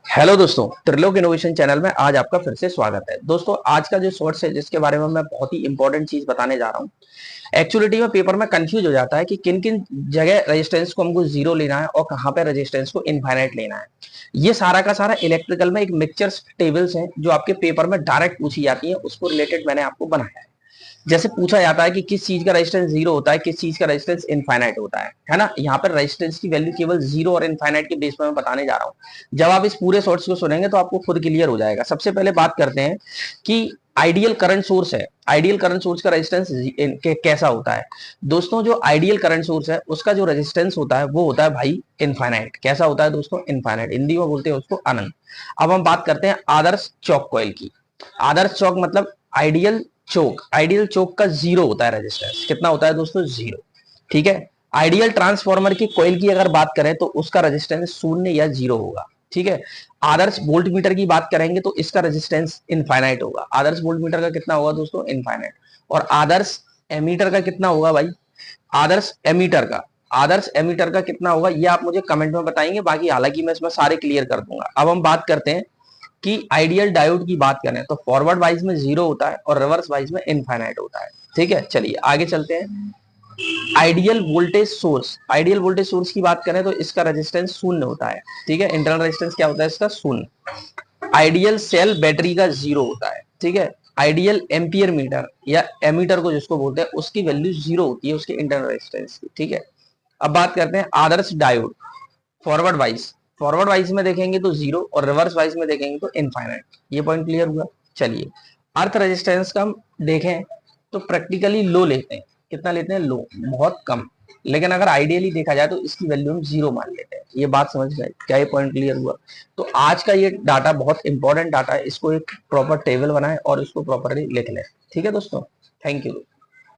Hello दोस्तों, Trilok innovation channel में आज आपका फिर से स्वागत है। दोस्तों, आज का जो शॉर्ट्स है जिसके बारे में मैं बहुत ही इंपॉर्टेंट चीज बताने जा रहा हूँ। एक्चुअलिटी में पेपर में कंफ्यूज हो जाता है कि किन किन जगह रेजिस्टेंस को हमको जीरो लेना है और कहाँ पे रेजिस्टेंस को इनफाइनाइट लेना है। ये सारा का सारा इलेक्ट्रिकल में एक मिक्सचर टेबल्स हैं जो आपके पेपर में डायरेक्ट पूछी जाती है, उसको रिलेटेड मैंने आपको बनाया है। जैसे पूछा जाता है कि किस चीज का रेजिस्टेंस जीरो होता है, किस चीज का रेजिस्टेंस इनफाइनाइट होता है ना। यहाँ पर रेजिस्टेंस की वैल्यू केवल जीरो और इनफाइनाइट के बेस पर मैं बताने जा रहा हूँ। जब आप इस पूरे शॉर्ट्स को सुनेंगे तो आपको खुद क्लियर हो जाएगा। सबसे पहले बात करते हैं कि आइडियल करंट सोर्स है, आइडियल करंट सोर्स का रेजिस्टेंस कैसा होता है। दोस्तों, जो आइडियल करंट सोर्स है उसका जो रेजिस्टेंस होता है वो होता है भाई इनफाइनाइट। कैसा होता है दोस्तों? इनफाइनाइट। हिंदी में बोलते हैं उसको अनंत। अब हम बात करते हैं आदर्श चौक कॉइल की। आदर्श चौक मतलब आइडियल चोक। आइडियल चोक का जीरो होता है रेजिस्टेंस। कितना होता है दोस्तों? जीरो। ठीक है। आइडियल ट्रांसफॉर्मर की कॉइल की अगर बात करें तो उसका रेजिस्टेंस शून्य या जीरो होगा। ठीक है। आदर्श वोल्ट मीटर की बात करेंगे तो इसका रेजिस्टेंस इनफाइनाइट होगा। आदर्श वोल्ट मीटर का कितना होगा दोस्तों? इनफाइनाइट। और आदर्श एमीटर का कितना होगा भाई? आदर्श एमीटर का कितना होगा ये आप मुझे कमेंट में बताएंगे। बाकी हालांकि मैं इसमें सारे क्लियर कर दूंगा। अब हम बात करते हैं कि आइडियल डायोड की बात करें तो फॉरवर्ड वाइज में जीरो होता है और रिवर्स वाइज में इनफाइनाइट होता है। ठीक है, चलिए आगे चलते हैं। आइडियल वोल्टेज सोर्स की बात करें तो इसका रेजिस्टेंस शून्य होता है। ठीक है, इंटरनल रेजिस्टेंस क्या होता है इसका? शून्य। आइडियल सेल बैटरी का जीरो होता है। ठीक है। आइडियल एम्पियर मीटर या एमीटर को जिसको बोलते हैं उसकी वैल्यू जीरो होती है उसके इंटरनल रेजिस्टेंस की। ठीक है। अब बात करते हैं आदर्श diode. Forward wise forward wise में देखेंगे तो जीरो और रिवर्स वाइज में देखेंगे तो इनफाइनाइट। ये पॉइंट क्लियर हुआ। चलिए, अर्थ रेजिस्टेंस का हम देखें तो प्रैक्टिकली लो लेते हैं। कितना लेते हैं? लो, बहुत कम। लेकिन अगर आइडियली देखा जाए तो इसकी वैल्यू हम जीरो मान लेते हैं। ये बात समझ गए क्या? ये पॉइंट क्लियर हुआ। तो आज का ये डाटा बहुत इंपॉर्टेंट डाटा है, इसको एक प्रॉपर टेबल बनाएं और इसको प्रॉपरली लिख लें। ठीक है दोस्तों, थैंक यू।